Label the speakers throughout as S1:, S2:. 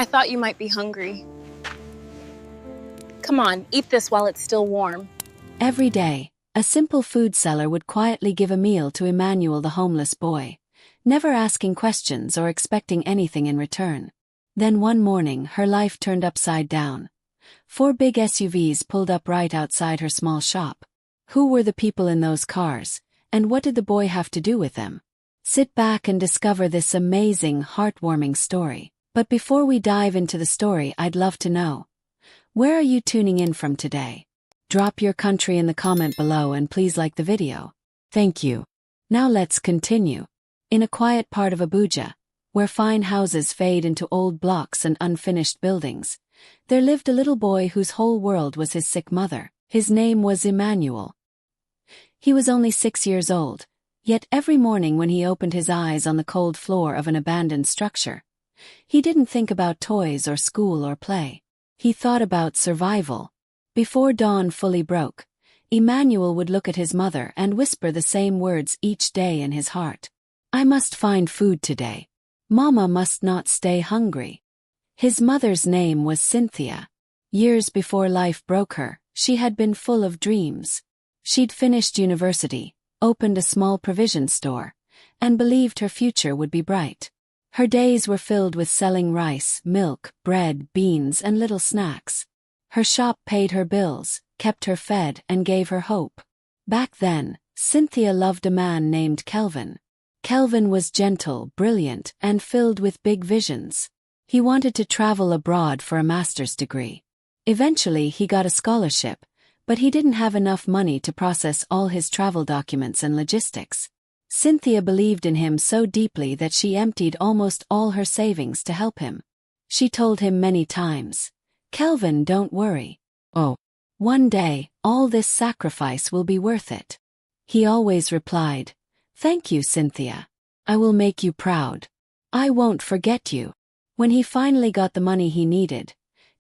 S1: I thought you might be hungry. Come on, eat this while it's still warm.
S2: Every day, a simple food seller would quietly give a meal to Emmanuel the homeless boy, never asking questions or expecting anything in return. Then one morning her life turned upside down. 4 big SUVs pulled up right outside her small shop. Who were the people in those cars, and what did the boy have to do with them? Sit back and discover this amazing, heartwarming story. But before we dive into the story, I'd love to know, where are you tuning in from today? Drop your country in the comment below and please like the video. Thank you. Now let's continue. In a quiet part of Abuja, where fine houses fade into old blocks and unfinished buildings, there lived a little boy whose whole world was his sick mother. His name was Emmanuel. He was only 6 years old, yet every morning when he opened his eyes on the cold floor of an abandoned structure, he didn't think about toys or school or play. He thought about survival. Before dawn fully broke, Emmanuel would look at his mother and whisper the same words each day in his heart. I must find food today. Mama must not stay hungry. His mother's name was Cynthia. Years before life broke her, she had been full of dreams. She'd finished university, opened a small provision store, and believed her future would be bright. Her days were filled with selling rice, milk, bread, beans, and little snacks. Her shop paid her bills, kept her fed, and gave her hope. Back then, Cynthia loved a man named Kelvin. Kelvin was gentle, brilliant, and filled with big visions. He wanted to travel abroad for a master's degree. Eventually, he got a scholarship, but he didn't have enough money to process all his travel documents and logistics. Cynthia believed in him so deeply that she emptied almost all her savings to help him. She told him many times, Kelvin, don't worry. Oh, one day, all this sacrifice will be worth it. He always replied, thank you, Cynthia. I will make you proud. I won't forget you. When he finally got the money he needed,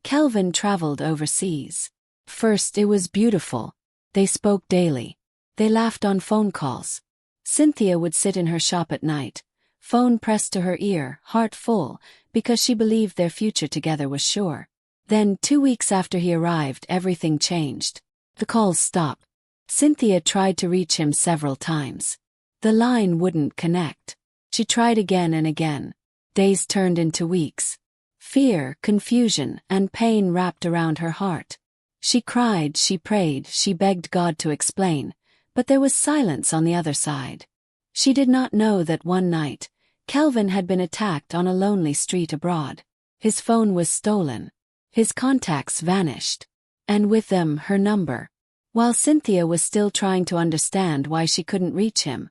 S2: Kelvin traveled overseas. First, it was beautiful. They spoke daily. They laughed on phone calls. Cynthia would sit in her shop at night, phone pressed to her ear, heart full, because she believed their future together was sure. Then, 2 weeks after he arrived, everything changed. The calls stopped. Cynthia tried to reach him several times. The line wouldn't connect. She tried again and again. Days turned into weeks. Fear, confusion, and pain wrapped around her heart. She cried, she prayed, she begged God to explain, but there was silence on the other side. She did not know that one night, Kelvin had been attacked on a lonely street abroad. His phone was stolen. His contacts vanished. And with them, her number. While Cynthia was still trying to understand why she couldn't reach him,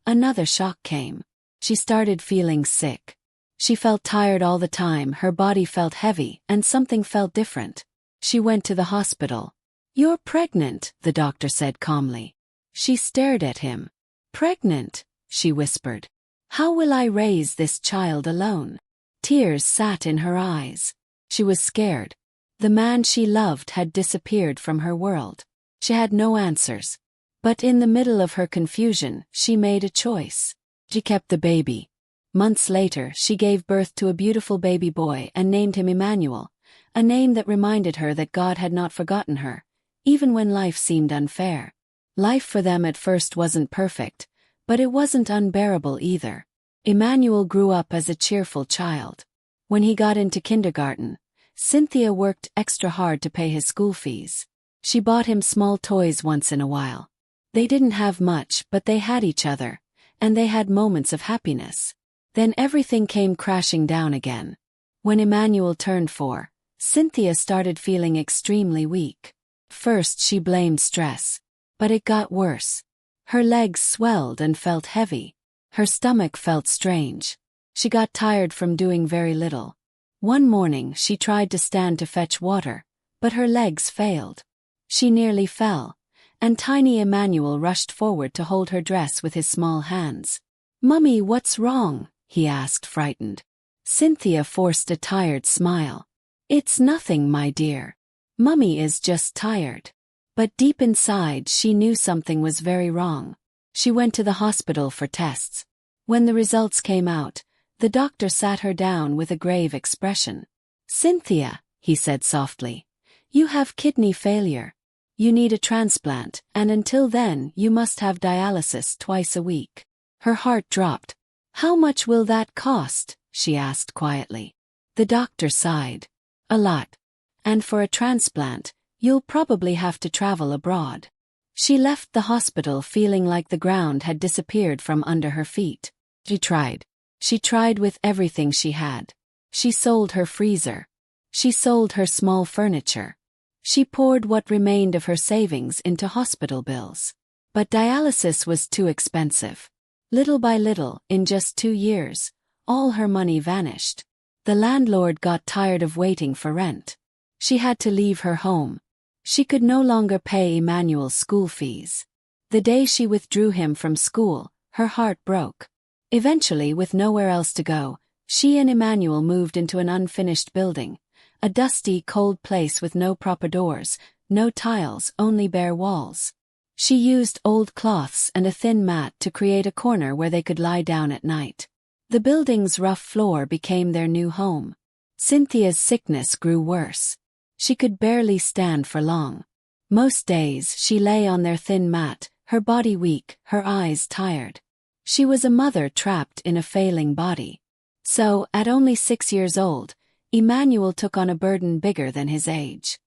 S2: another shock came. She started feeling sick. She felt tired all the time, her body felt heavy, and something felt different. She went to the hospital. You're pregnant, the doctor said calmly. She stared at him. Pregnant, she whispered. How will I raise this child alone? Tears sat in her eyes. She was scared. The man she loved had disappeared from her world. She had no answers. But in the middle of her confusion, she made a choice. She kept the baby. Months later, she gave birth to a beautiful baby boy and named him Emmanuel, a name that reminded her that God had not forgotten her, even when life seemed unfair. Life for them at first wasn't perfect, but it wasn't unbearable either. Emmanuel grew up as a cheerful child. When he got into kindergarten, Cynthia worked extra hard to pay his school fees. She bought him small toys once in a while. They didn't have much, but they had each other, and they had moments of happiness. Then everything came crashing down again. When Emmanuel turned 4, Cynthia started feeling extremely weak. First she blamed stress. But it got worse. Her legs swelled and felt heavy. Her stomach felt strange. She got tired from doing very little. One morning she tried to stand to fetch water, but her legs failed. She nearly fell, and tiny Emmanuel rushed forward to hold her dress with his small hands. Mummy, what's wrong? He asked, frightened. Cynthia forced a tired smile. It's nothing, my dear. Mummy is just tired. But deep inside she knew something was very wrong. She went to the hospital for tests. When the results came out, the doctor sat her down with a grave expression. "Cynthia," he said softly, "you have kidney failure. You need a transplant, and until then you must have dialysis twice a week." Her heart dropped. "How much will that cost?" she asked quietly. The doctor sighed. "A lot. And for a transplant, you'll probably have to travel abroad." She left the hospital feeling like the ground had disappeared from under her feet. She tried. She tried with everything she had. She sold her freezer. She sold her small furniture. She poured what remained of her savings into hospital bills. But dialysis was too expensive. Little by little, in just 2 years, all her money vanished. The landlord got tired of waiting for rent. She had to leave her home. She could no longer pay Emmanuel's school fees. The day she withdrew him from school, her heart broke. Eventually, with nowhere else to go, she and Emmanuel moved into an unfinished building, a dusty, cold place with no proper doors, no tiles, only bare walls. She used old cloths and a thin mat to create a corner where they could lie down at night. The building's rough floor became their new home. Cynthia's sickness grew worse. She could barely stand for long. Most days she lay on their thin mat, her body weak, her eyes tired. She was a mother trapped in a failing body. So, at only 6 years old, Emmanuel took on a burden bigger than his age.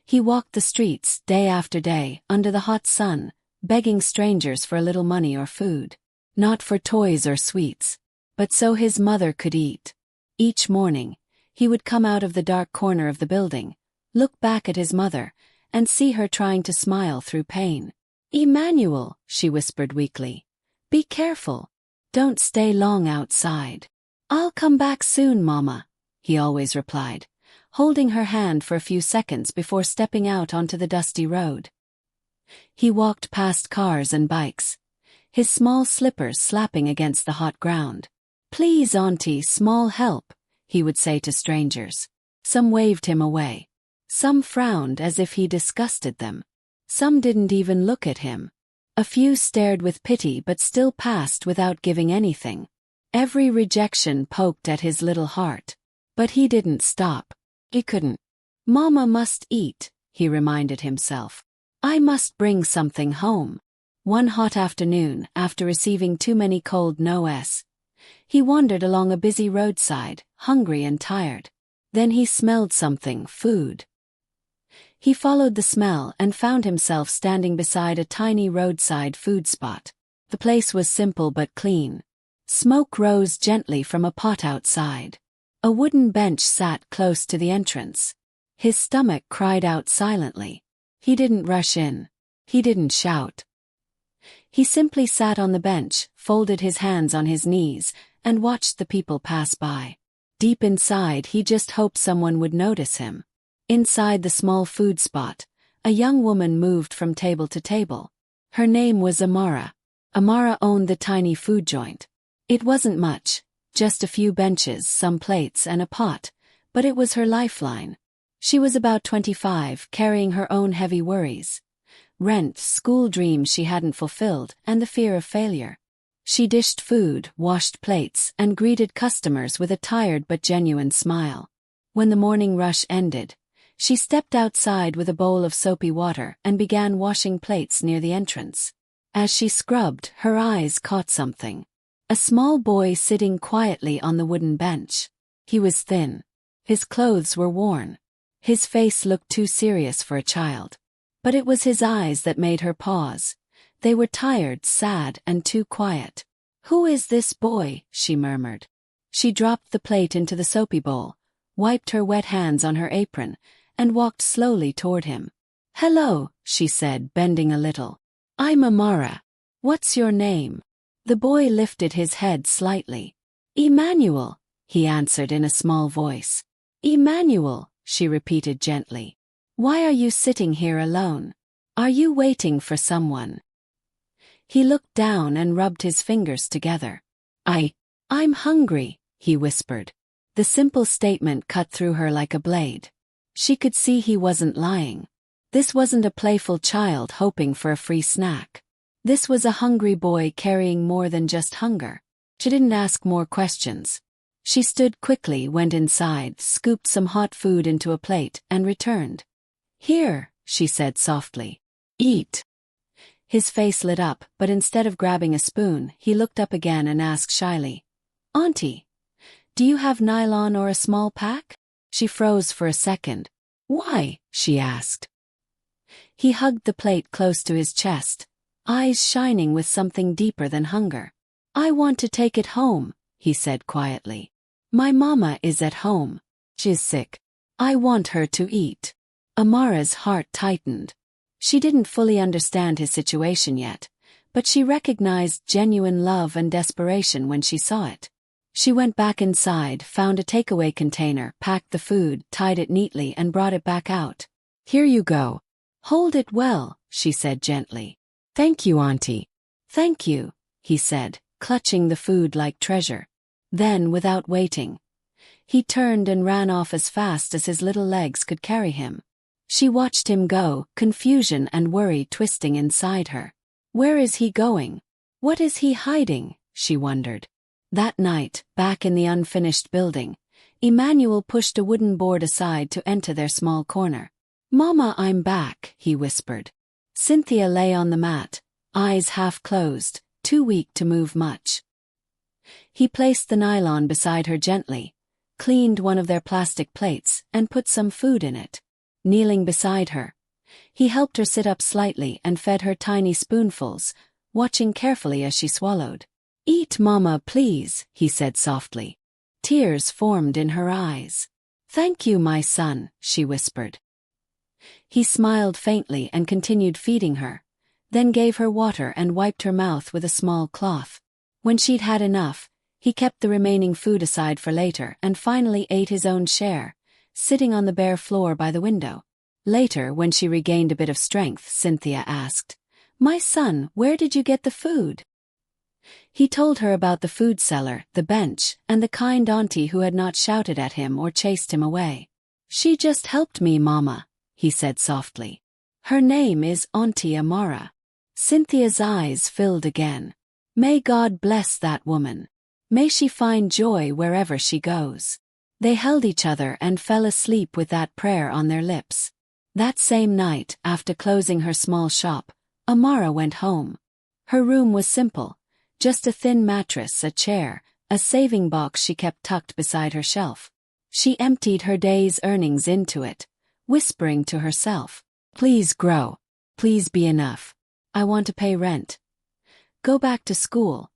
S2: He walked the streets day after day, under the hot sun, begging strangers for a little money or food. Not for toys or sweets, but so his mother could eat. Each morning, he would come out of the dark corner of the building, look back at his mother, and see her trying to smile through pain. "Emmanuel," she whispered weakly, "be careful. Don't stay long outside." "I'll come back soon, Mama," he always replied, holding her hand for a few seconds before stepping out onto the dusty road. He walked past cars and bikes, his small slippers slapping against the hot ground. "Please, Auntie, small help," he would say to strangers. Some waved him away. Some frowned as if he disgusted them. Some didn't even look at him. A few stared with pity but still passed without giving anything. Every rejection poked at his little heart. But he didn't stop. He couldn't. "Mama must eat," he reminded himself. "I must bring something home." One hot afternoon, after receiving too many cold no's, he wandered along a busy roadside, hungry and tired. Then he smelled something, food. He followed the smell and found himself standing beside a tiny roadside food spot. The place was simple but clean. Smoke rose gently from a pot outside. A wooden bench sat close to the entrance. His stomach cried out silently. He didn't rush in. He didn't shout. He simply sat on the bench, folded his hands on his knees, and watched the people pass by. Deep inside, he just hoped someone would notice him. Inside the small food spot, a young woman moved from table to table. Her name was Amara. Amara owned the tiny food joint. It wasn't much, just a few benches, some plates, and a pot, but it was her lifeline. She was about 25, carrying her own heavy worries. Rent, school dreams she hadn't fulfilled, and the fear of failure. She dished food, washed plates, and greeted customers with a tired but genuine smile. When the morning rush ended, she stepped outside with a bowl of soapy water and began washing plates near the entrance. As she scrubbed, her eyes caught something. A small boy sitting quietly on the wooden bench. He was thin. His clothes were worn. His face looked too serious for a child. But it was his eyes that made her pause. They were tired, sad, and too quiet. "Who is this boy?" she murmured. She dropped the plate into the soapy bowl, wiped her wet hands on her apron, and walked slowly toward him. "Hello," she said, bending a little. "I'm Amara. What's your name?" The boy lifted his head slightly. "Emmanuel," he answered in a small voice. "Emmanuel," she repeated gently. "Why are you sitting here alone? Are you waiting for someone?" He looked down and rubbed his fingers together. I'm hungry," he whispered. The simple statement cut through her like a blade. She could see he wasn't lying. This wasn't a playful child hoping for a free snack. This was a hungry boy carrying more than just hunger. She didn't ask more questions. She stood quickly, went inside, scooped some hot food into a plate, and returned. "Here," she said softly. "Eat." His face lit up, but instead of grabbing a spoon, he looked up again and asked shyly, "Auntie, do you have nylon or a small pack?" She froze for a second. "Why?" she asked. He hugged the plate close to his chest, eyes shining with something deeper than hunger. "I want to take it home," he said quietly. "My mama is at home. She's sick. I want her to eat." Amara's heart tightened. She didn't fully understand his situation yet, but she recognized genuine love and desperation when she saw it. She went back inside, found a takeaway container, packed the food, tied it neatly, and brought it back out. "Here you go. Hold it well," she said gently. "Thank you, Auntie." "Thank you," he said, clutching the food like treasure. Then, without waiting, he turned and ran off as fast as his little legs could carry him. She watched him go, confusion and worry twisting inside her. Where is he going? What is he hiding? She wondered. That night, back in the unfinished building, Emmanuel pushed a wooden board aside to enter their small corner. "Mama, I'm back," he whispered. Cynthia lay on the mat, eyes half closed, too weak to move much. He placed the nylon beside her gently, cleaned one of their plastic plates, and put some food in it. Kneeling beside her, he helped her sit up slightly and fed her tiny spoonfuls, watching carefully as she swallowed. "Eat, Mama, please," he said softly. Tears formed in her eyes. "Thank you, my son," she whispered. He smiled faintly and continued feeding her, then gave her water and wiped her mouth with a small cloth. When she'd had enough, he kept the remaining food aside for later and finally ate his own share, sitting on the bare floor by the window. Later, when she regained a bit of strength, Cynthia asked, "My son, where did you get the food?" He told her about the food cellar, the bench, and the kind auntie who had not shouted at him or chased him away. "She just helped me, Mama," he said softly. "Her name is Auntie Amara." Cynthia's eyes filled again. May God bless that woman. May she find joy wherever she goes. They held each other and fell asleep with that prayer on their lips. That same night, after closing her small shop, Amara went home. Her room was simple, just a thin mattress, a chair, a saving box she kept tucked beside her shelf. She emptied her day's earnings into it, whispering to herself, "Please grow. Please be enough. I want to pay rent. Go back to school.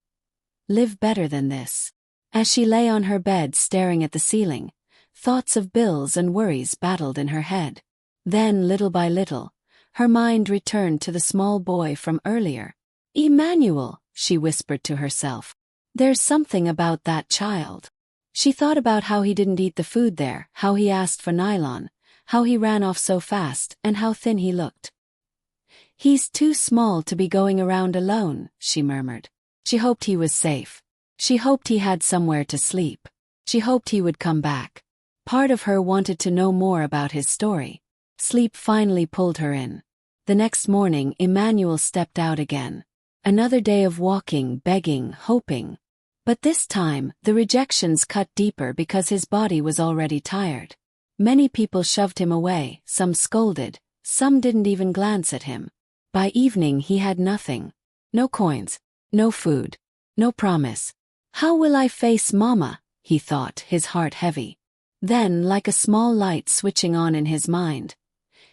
S2: Live better than this." As she lay on her bed staring at the ceiling, thoughts of bills and worries battled in her head. Then, little by little, her mind returned to the small boy from earlier. "Emmanuel," she whispered to herself. "There's something about that child." She thought about how he didn't eat the food there, how he asked for nylon, how he ran off so fast, and how thin he looked. "He's too small to be going around alone," she murmured. She hoped he was safe. She hoped he had somewhere to sleep. She hoped he would come back. Part of her wanted to know more about his story. Sleep finally pulled her in. The next morning, Emmanuel stepped out again. Another day of walking, begging, hoping. But this time, the rejections cut deeper because his body was already tired. Many people shoved him away, some scolded, some didn't even glance at him. By evening he had nothing. No coins, no food, no promise. "How will I face Mama?" he thought, his heart heavy. Then, like a small light switching on in his mind,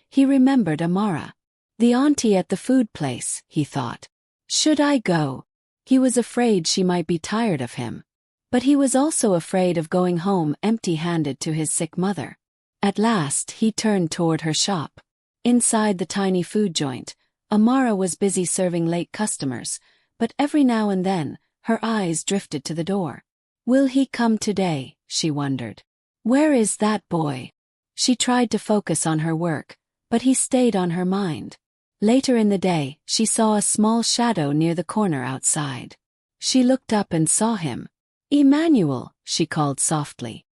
S2: he remembered Amara. The auntie at the food place, he thought. Should I go? He was afraid she might be tired of him. But he was also afraid of going home empty-handed to his sick mother. At last, he turned toward her shop. Inside the tiny food joint, Amara was busy serving late customers, but every now and then, her eyes drifted to the door. Will he come today? She wondered. Where is that boy? She tried to focus on her work, but he stayed on her mind. Later in the day, she saw a small shadow near the corner outside. She looked up and saw him. Emmanuel, she called softly.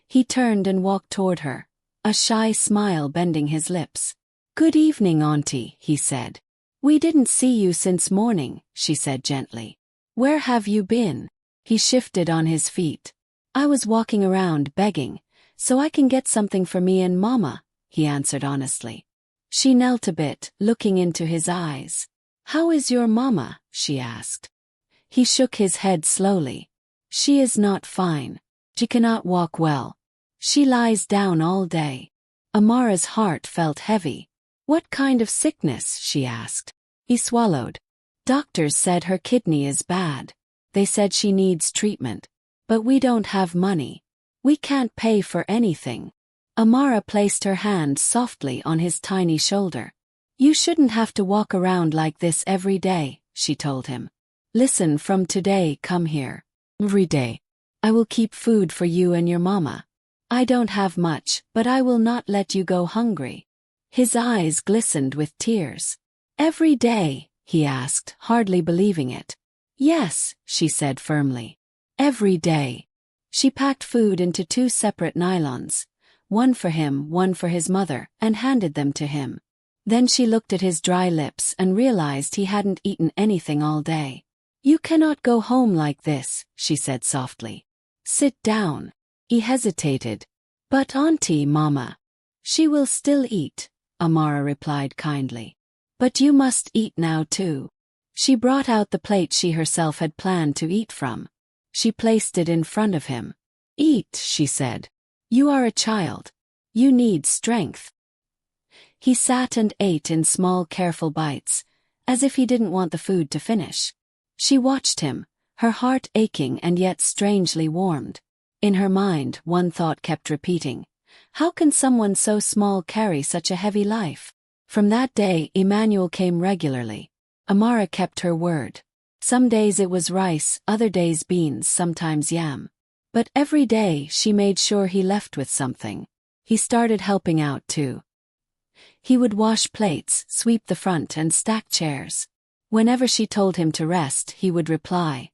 S2: He turned and walked toward her, a shy smile bending his lips. Good evening, Auntie, he said. We didn't see you since morning, she said gently. Where have you been? He shifted on his feet. I was walking around begging, so I can get something for me and Mama, he answered honestly. She knelt a bit, looking into his eyes. How is your Mama? She asked. He shook his head slowly. She is not fine. She cannot walk well. She lies down all day. Amara's heart felt heavy. What kind of sickness? She asked. He swallowed. Doctors said her kidney is bad. They said she needs treatment. But we don't have money. We can't pay for anything. Amara placed her hand softly on his tiny shoulder. You shouldn't have to walk around like this every day, she told him. Listen, from today, come here. Every day. I will keep food for you and your Mama. I don't have much, but I will not let you go hungry. His eyes glistened with tears. Every day? He asked, hardly believing it. Yes, she said firmly. Every day. She packed food into 2 separate nylons, one for him, one for his mother, and handed them to him. Then she looked at his dry lips and realized he hadn't eaten anything all day. You cannot go home like this, she said softly. Sit down. He hesitated. But Auntie, Mama. She will still eat, Amara replied kindly. But you must eat now too. She brought out the plate she herself had planned to eat from. She placed it in front of him. Eat, she said. You are a child. You need strength. He sat and ate in small, careful bites, as if he didn't want the food to finish. She watched him, her heart aching and yet strangely warmed. In her mind, one thought kept repeating. How can someone so small carry such a heavy life? From that day, Emmanuel came regularly. Amara kept her word. Some days it was rice, other days beans, sometimes yam. But every day she made sure he left with something. He started helping out too. He would wash plates, sweep the front and stack chairs. Whenever she told him to rest, he would reply,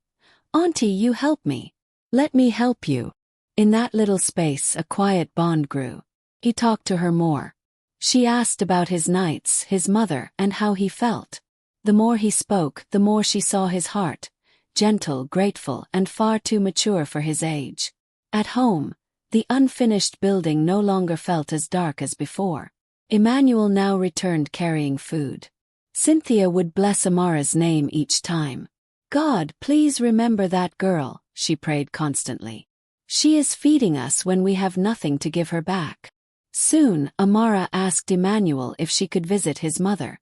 S2: Auntie, you help me. Let me help you. In that little space a quiet bond grew. He talked to her more. She asked about his nights, his mother, and how he felt. The more he spoke, the more she saw his heart, gentle, grateful, and far too mature for his age. At home, the unfinished building no longer felt as dark as before. Emmanuel now returned carrying food. Cynthia would bless Amara's name each time. God, please remember that girl, she prayed constantly. She is feeding us when we have nothing to give her back. Soon, Amara asked Emmanuel if she could visit his mother.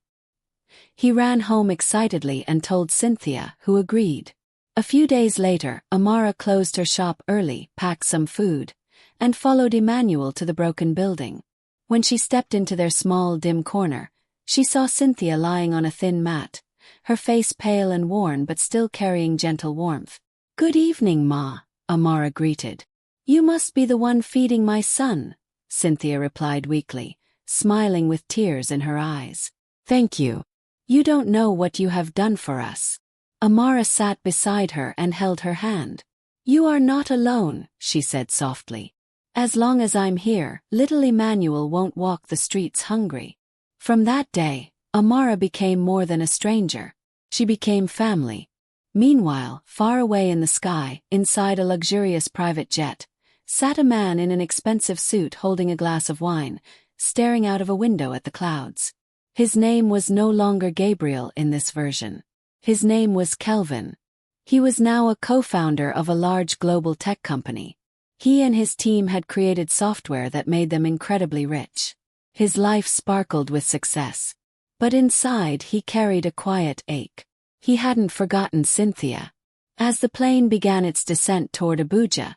S2: He ran home excitedly and told Cynthia, who agreed. A few days later, Amara closed her shop early, packed some food, and followed Emmanuel to the broken building. When she stepped into their small, dim corner, she saw Cynthia lying on a thin mat, her face pale and worn but still carrying gentle warmth. Good evening, Ma, Amara greeted. You must be the one feeding my son, Cynthia replied weakly, smiling with tears in her eyes. Thank you. You don't know what you have done for us. Amara sat beside her and held her hand. You are not alone, she said softly. As long as I'm here, little Emmanuel won't walk the streets hungry. From that day, Amara became more than a stranger. She became family. Meanwhile, far away in the sky, inside a luxurious private jet, sat a man in an expensive suit holding a glass of wine, staring out of a window at the clouds. His name was no longer Gabriel in this version. His name was Kelvin. He was now a co-founder of a large global tech company. He and his team had created software that made them incredibly rich. His life sparkled with success. But inside he carried a quiet ache. He hadn't forgotten Cynthia. As the plane began its descent toward Abuja,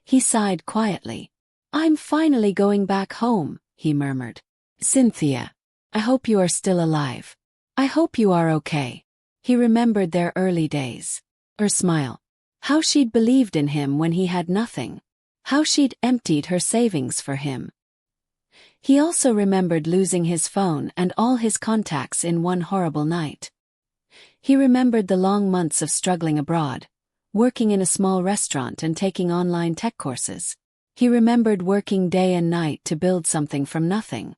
S2: he sighed quietly. I'm finally going back home, he murmured. Cynthia, I hope you are still alive. I hope you are okay. He remembered their early days. Her smile. How she'd believed in him when he had nothing. How she'd emptied her savings for him. He also remembered losing his phone and all his contacts in one horrible night. He remembered the long months of struggling abroad, working in a small restaurant and taking online tech courses. He remembered working day and night to build something from nothing.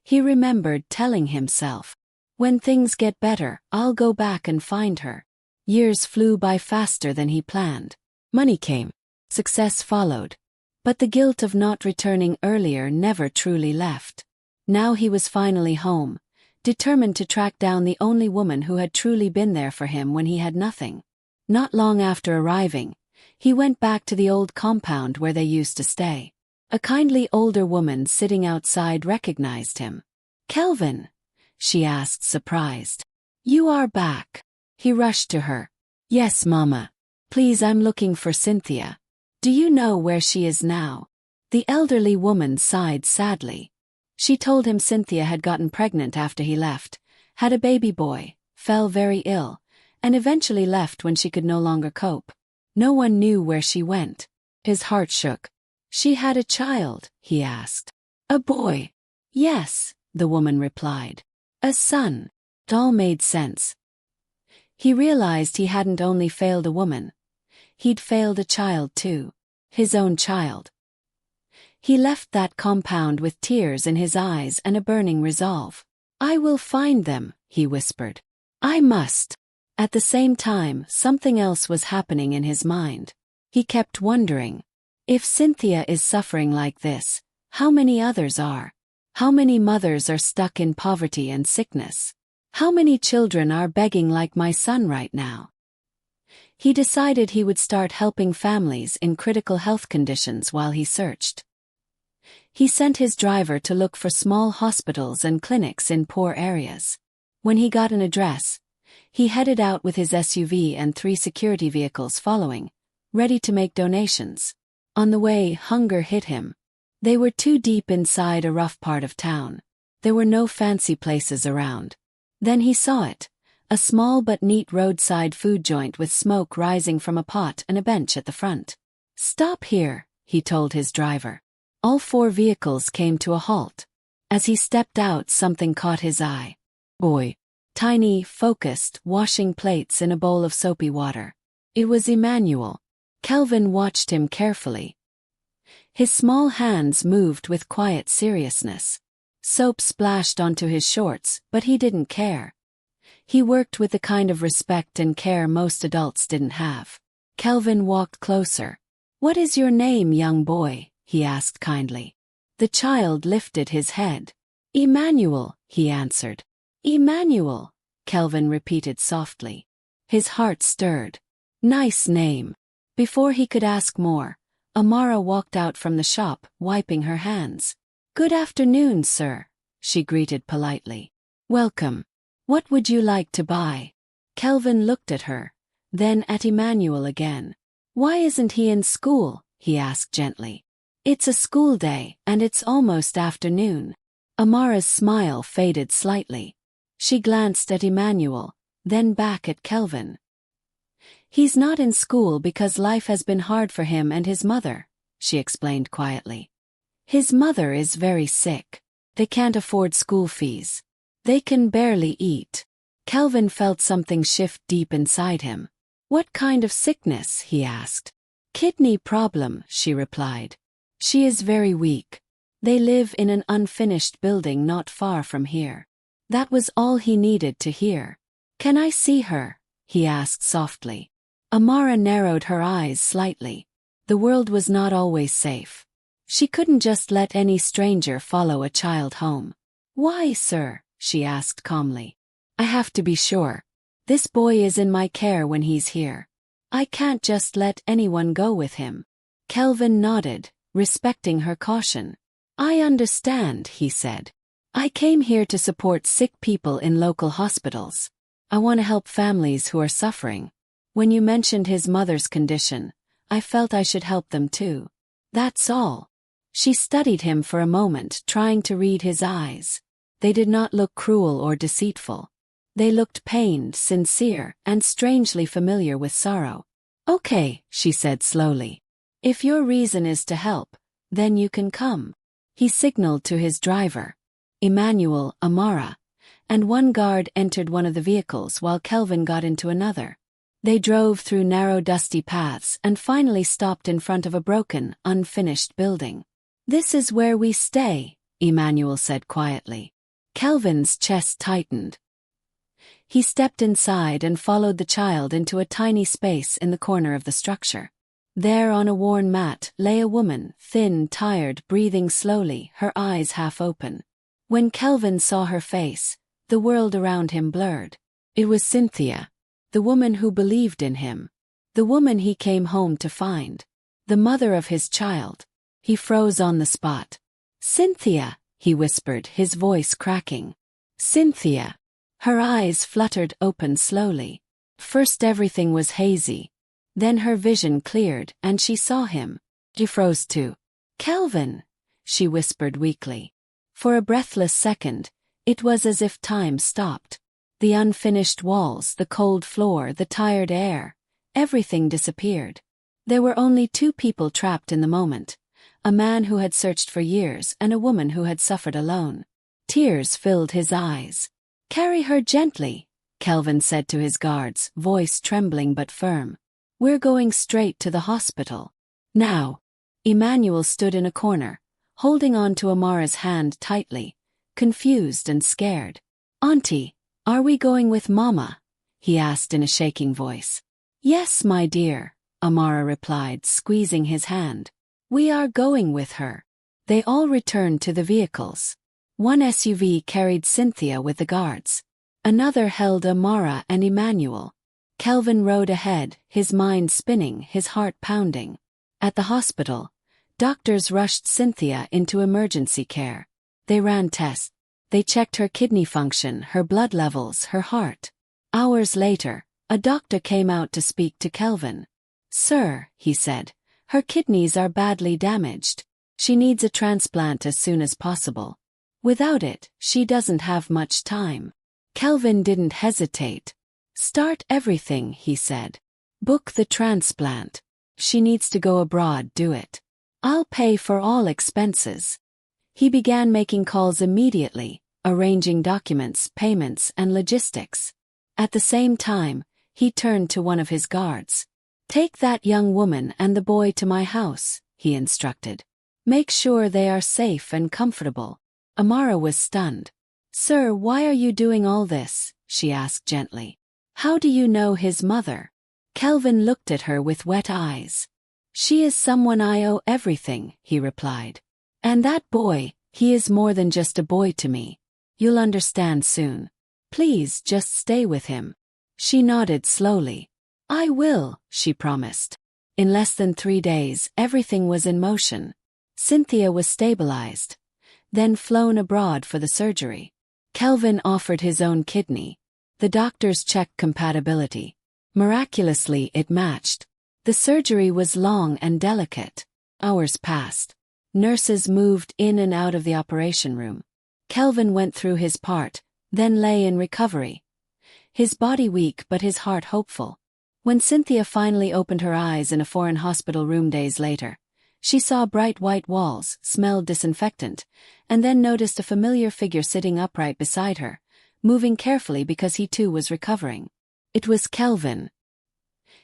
S2: He remembered telling himself, when things get better, I'll go back and find her. Years flew by faster than he planned. Money came. Success followed. But the guilt of not returning earlier never truly left. Now he was finally home, determined to track down the only woman who had truly been there for him when he had nothing. Not long after arriving, he went back to the old compound where they used to stay. A kindly older woman sitting outside recognized him. "Kelvin?" she asked, surprised. "You are back." He rushed to her. "Yes, Mama. Please, I'm looking for Cynthia. Do you know where she is now?" The elderly woman sighed sadly. She told him Cynthia had gotten pregnant after he left, had a baby boy, fell very ill, and eventually left when she could no longer cope. No one knew where she went. His heart shook. "She had a child?" he asked. "A boy?" "Yes," the woman replied. "A son." It all made sense. He realized he hadn't only failed a woman. He'd failed a child too. His own child. He left that compound with tears in his eyes and a burning resolve. "I will find them," he whispered. "I must." At the same time, something else was happening in his mind. He kept wondering, if Cynthia is suffering like this, how many others are? How many mothers are stuck in poverty and sickness? How many children are begging like my son right now? He decided he would start helping families in critical health conditions while he searched. He sent his driver to look for small hospitals and clinics in poor areas. When he got an address, he headed out with his SUV and 3 security vehicles following, ready to make donations. On the way, hunger hit him. They were too deep inside a rough part of town. There were no fancy places around. Then he saw it, a small but neat roadside food joint with smoke rising from a pot and a bench at the front. "Stop here," he told his driver. All 4 vehicles came to a halt. As he stepped out, something caught his eye. Boy. Tiny, focused, washing plates in a bowl of soapy water. It was Emmanuel. Kelvin watched him carefully. His small hands moved with quiet seriousness. Soap splashed onto his shorts, but he didn't care. He worked with the kind of respect and care most adults didn't have. Kelvin walked closer. "What is your name, young boy?" he asked kindly. The child lifted his head. "Emmanuel," he answered. "Emmanuel," Kelvin repeated softly. His heart stirred. "Nice name." Before he could ask more, Amara walked out from the shop, wiping her hands. "Good afternoon, sir," she greeted politely. "Welcome. What would you like to buy?" Kelvin looked at her, then at Emmanuel again. "Why isn't he in school?" he asked gently. "It's a school day, and it's almost afternoon." Amara's smile faded slightly. She glanced at Emmanuel, then back at Kelvin. "He's not in school because life has been hard for him and his mother," she explained quietly. "His mother is very sick. They can't afford school fees. They can barely eat." Kelvin felt something shift deep inside him. "What kind of sickness?" he asked. "Kidney problem," she replied. "She is very weak. They live in an unfinished building not far from here." That was all he needed to hear. "Can I see her?" he asked softly. Amara narrowed her eyes slightly. The world was not always safe. She couldn't just let any stranger follow a child home. "Why, sir?" she asked calmly. "I have to be sure. This boy is in my care when he's here. I can't just let anyone go with him." Kelvin nodded, respecting her caution. "I understand," he said. "I came here to support sick people in local hospitals. I want to help families who are suffering. When you mentioned his mother's condition, I felt I should help them too. That's all." She studied him for a moment, trying to read his eyes. They did not look cruel or deceitful. They looked pained, sincere, and strangely familiar with sorrow. "Okay," she said slowly. "If your reason is to help, then you can come." He signaled to his driver. Emmanuel, Amara, and one guard entered one of the vehicles while Kelvin got into another. They drove through narrow dusty paths and finally stopped in front of a broken, unfinished building. "This is where we stay," Emmanuel said quietly. Kelvin's chest tightened. He stepped inside and followed the child into a tiny space in the corner of the structure. There on a worn mat lay a woman, thin, tired, breathing slowly, her eyes half open. When Kelvin saw her face, the world around him blurred. It was Cynthia, the woman who believed in him, the woman he came home to find, the mother of his child. He froze on the spot. "Cynthia," he whispered, his voice cracking. "Cynthia." Her eyes fluttered open slowly. First everything was hazy. Then her vision cleared and she saw him. She froze too. "Kelvin," she whispered weakly. For a breathless second, it was as if time stopped. The unfinished walls, the cold floor, the tired air, everything disappeared. There were only two people trapped in the moment, a man who had searched for years and a woman who had suffered alone. Tears filled his eyes. "Carry her gently," Kelvin said to his guards, voice trembling but firm. "We're going straight to the hospital. Now." Emmanuel stood in a corner, holding on to Amara's hand tightly, confused and scared. "Auntie, are we going with Mama?" he asked in a shaking voice. "Yes, my dear," Amara replied, squeezing his hand. "We are going with her." They all returned to the vehicles. One SUV carried Cynthia with the guards. Another held Amara and Emmanuel. Kelvin rode ahead, his mind spinning, his heart pounding. At the hospital, doctors rushed Cynthia into emergency care. They ran tests. They checked her kidney function, her blood levels, her heart. Hours later, a doctor came out to speak to Kelvin. "Sir," he said, "her kidneys are badly damaged. She needs a transplant as soon as possible. Without it, she doesn't have much time." Kelvin didn't hesitate. "Start everything," he said. "Book the transplant. She needs to go abroad, do it. I'll pay for all expenses." He began making calls immediately, arranging documents, payments, and logistics. At the same time, he turned to one of his guards. "Take that young woman and the boy to my house," he instructed. "Make sure they are safe and comfortable." Amara was stunned. "Sir, why are you doing all this?" she asked gently. "How do you know his mother?" Kelvin looked at her with wet eyes. "She is someone I owe everything," he replied. "And that boy, he is more than just a boy to me. You'll understand soon. Please just stay with him." She nodded slowly. "I will," she promised. In less than 3 days, everything was in motion. Cynthia was stabilized, then flown abroad for the surgery. Kelvin offered his own kidney. The doctors checked compatibility. Miraculously, it matched. The surgery was long and delicate. Hours passed. Nurses moved in and out of the operation room. Kelvin went through his part, then lay in recovery. His body weak but his heart hopeful. When Cynthia finally opened her eyes in a foreign hospital room days later, she saw bright white walls, smelled disinfectant, and then noticed a familiar figure sitting upright beside her, moving carefully because he too was recovering. It was Kelvin.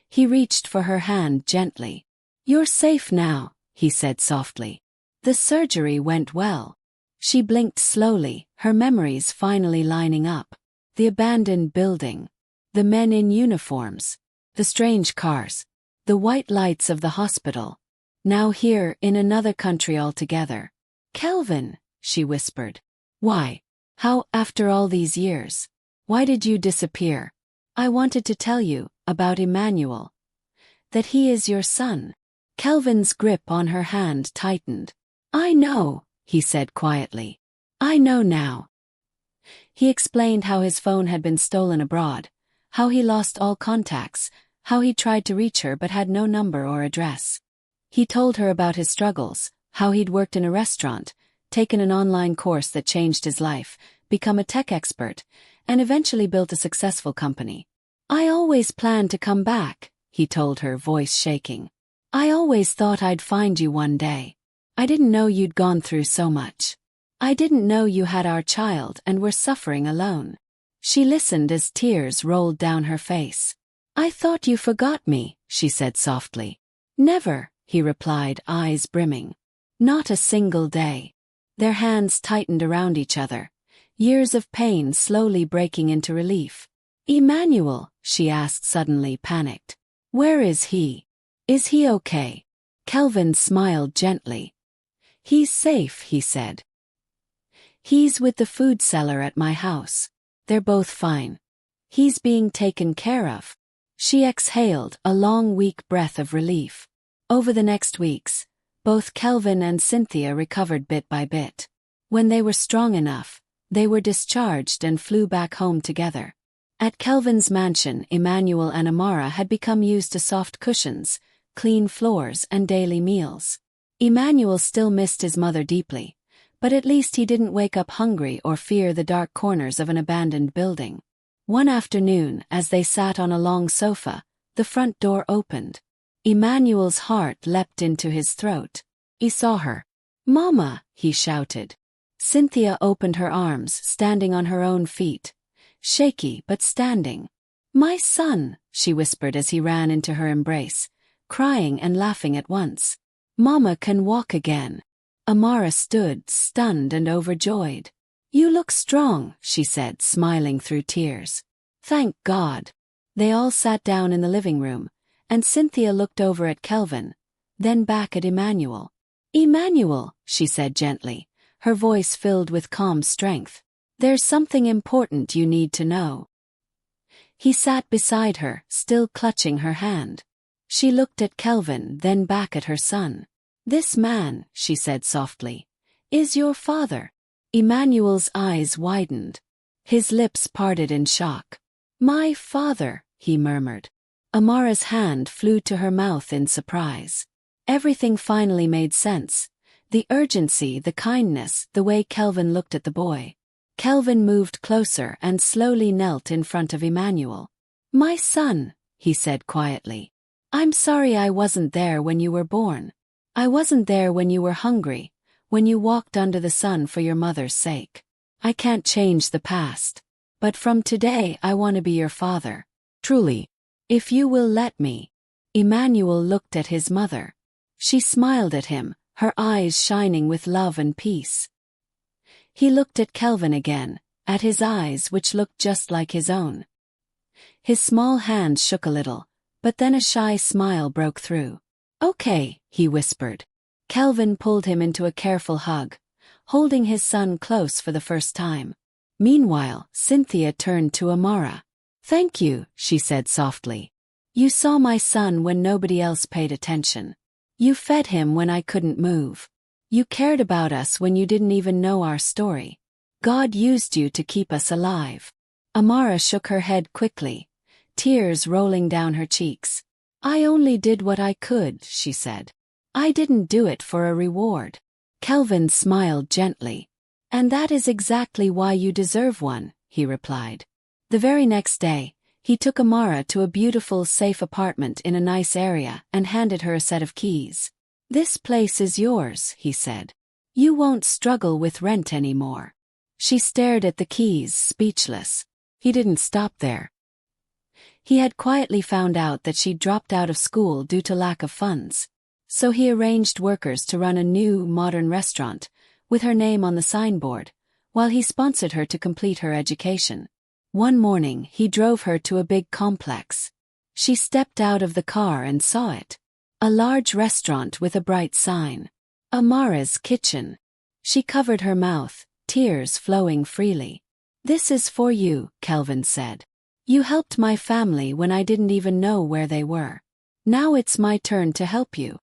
S2: He reached for her hand gently. "You're safe now," he said softly. "The surgery went well." She blinked slowly, her memories finally lining up. The abandoned building. The men in uniforms. The strange cars. The white lights of the hospital. Now here, in another country altogether. "Kelvin," she whispered. "Why? How, after all these years? Why did you disappear?" "I wanted to tell you about Emmanuel. That he is your son." Kelvin's grip on her hand tightened. "I know," he said quietly. "I know now." He explained how his phone had been stolen abroad, how he lost all contacts, how he tried to reach her but had no number or address. He told her about his struggles, how he'd worked in a restaurant, taken an online course that changed his life, become a tech expert, and eventually built a successful company. "I always planned to come back," he told her, voice shaking. "I always thought I'd find you one day. I didn't know you'd gone through so much. I didn't know you had our child and were suffering alone." She listened as tears rolled down her face. "I thought you forgot me," she said softly. "Never," he replied, eyes brimming. "Not a single day." Their hands tightened around each other, years of pain slowly breaking into relief. "Emmanuel," she asked suddenly, panicked. "Where is he?" Is he okay? Kelvin smiled gently. He's safe, he said. He's with the food seller at my house. They're both fine. He's being taken care of. She exhaled a long, weak breath of relief. Over the next weeks, both Kelvin and Cynthia recovered bit by bit. When they were strong enough, they were discharged and flew back home together. At Kelvin's mansion, Emmanuel and Amara had become used to soft cushions, clean floors, and daily meals. Emmanuel still missed his mother deeply, but at least he didn't wake up hungry or fear the dark corners of an abandoned building. One afternoon, as they sat on a long sofa, the front door opened. Emmanuel's heart leapt into his throat. He saw her. "Mama!" he shouted. Cynthia opened her arms, standing on her own feet. Shaky but standing. "My son!" she whispered as he ran into her embrace, crying and laughing at once. "Mama can walk again." Amara stood, stunned and overjoyed. "You look strong," she said, smiling through tears. "Thank God." They all sat down in the living room, and Cynthia looked over at Kelvin, then back at Emmanuel. "Emmanuel," she said gently, her voice filled with calm strength. "There's something important you need to know." He sat beside her, still clutching her hand. She looked at Kelvin, then back at her son. "This man," she said softly, "is your father." Emmanuel's eyes widened. His lips parted in shock. "My father," he murmured. Amara's hand flew to her mouth in surprise. Everything finally made sense. The urgency, the kindness, the way Kelvin looked at the boy. Kelvin moved closer and slowly knelt in front of Emmanuel. "My son," he said quietly. "I'm sorry I wasn't there when you were born. I wasn't there when you were hungry, when you walked under the sun for your mother's sake. I can't change the past. But from today I want to be your father. Truly. If you will let me." Emmanuel looked at his mother. She smiled at him, her eyes shining with love and peace. He looked at Kelvin again, at his eyes which looked just like his own. His small hand shook a little, but then a shy smile broke through. "Okay," he whispered. Kelvin pulled him into a careful hug, holding his son close for the first time. Meanwhile, Cynthia turned to Amara. "Thank you," she said softly. "You saw my son when nobody else paid attention. You fed him when I couldn't move. You cared about us when you didn't even know our story. God used you to keep us alive." Amara shook her head quickly, tears rolling down her cheeks. "I only did what I could," she said. "I didn't do it for a reward." Kelvin smiled gently. "And that is exactly why you deserve one," he replied. The very next day, he took Amara to a beautiful, safe apartment in a nice area and handed her a set of keys. "This place is yours," he said. "You won't struggle with rent anymore." She stared at the keys, speechless. He didn't stop there. He had quietly found out that she'd dropped out of school due to lack of funds. So he arranged workers to run a new, modern restaurant, with her name on the signboard, while he sponsored her to complete her education. One morning, he drove her to a big complex. She stepped out of the car and saw it. A large restaurant with a bright sign. Amara's Kitchen. She covered her mouth, tears flowing freely. "This is for you," Kelvin said. "You helped my family when I didn't even know where they were. Now it's my turn to help you."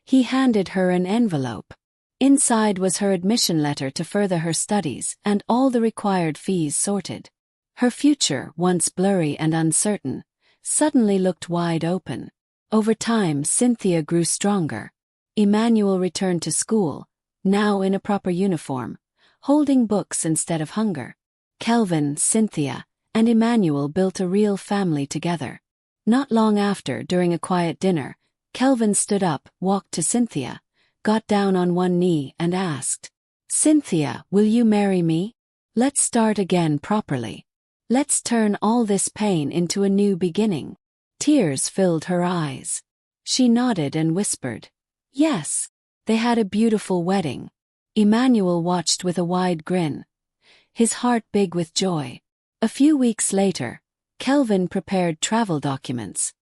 S2: He handed her an envelope. Inside was her admission letter to further her studies and all the required fees sorted. Her future, once blurry and uncertain, suddenly looked wide open. Over time, Cynthia grew stronger. Emmanuel returned to school, now in a proper uniform, holding books instead of hunger. Kelvin, Cynthia, and Emmanuel built a real family together. Not long after, during a quiet dinner, Kelvin stood up, walked to Cynthia, got down on one knee and asked, "Cynthia, will you marry me? Let's start again properly. Let's turn all this pain into a new beginning." Tears filled her eyes. She nodded and whispered, "Yes." They had a beautiful wedding. Emmanuel watched with a wide grin, his heart big with joy. A few weeks later, Kelvin prepared travel documents.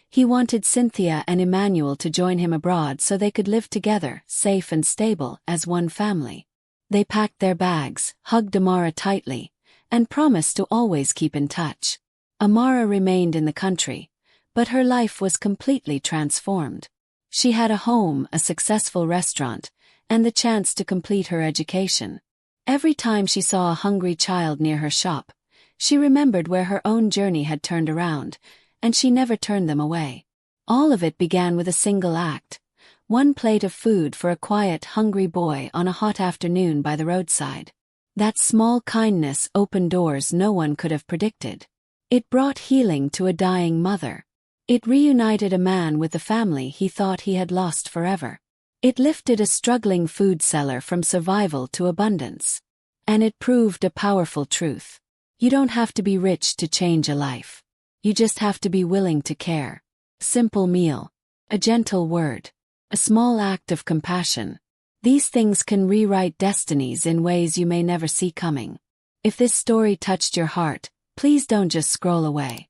S2: He wanted Cynthia and Emmanuel to join him abroad so they could live together, safe and stable, as one family. They packed their bags, hugged Amara tightly, and promised to always keep in touch. Amara remained in the country, but her life was completely transformed. She had a home, a successful restaurant, and the chance to complete her education. Every time she saw a hungry child near her shop, she remembered where her own journey had turned around, and she never turned them away. All of it began with a single act: one plate of food for a quiet, hungry boy on a hot afternoon by the roadside. That small kindness opened doors no one could have predicted. It brought healing to a dying mother. It reunited a man with the family he thought he had lost forever. It lifted a struggling food seller from survival to abundance. And it proved a powerful truth. You don't have to be rich to change a life. You just have to be willing to care. Simple meal. A gentle word. A small act of compassion. These things can rewrite destinies in ways you may never see coming. If this story touched your heart, please don't just scroll away.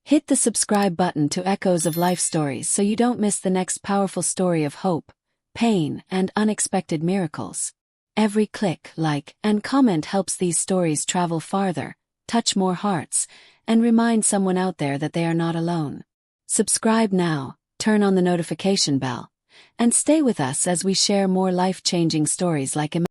S2: Hit the subscribe button to Echoes of Life Stories so you don't miss the next powerful story of hope, pain, and unexpected miracles. Every click, like, and comment helps these stories travel farther, touch more hearts, and remind someone out there that they are not alone. Subscribe now, turn on the notification bell, and stay with us as we share more life-changing stories like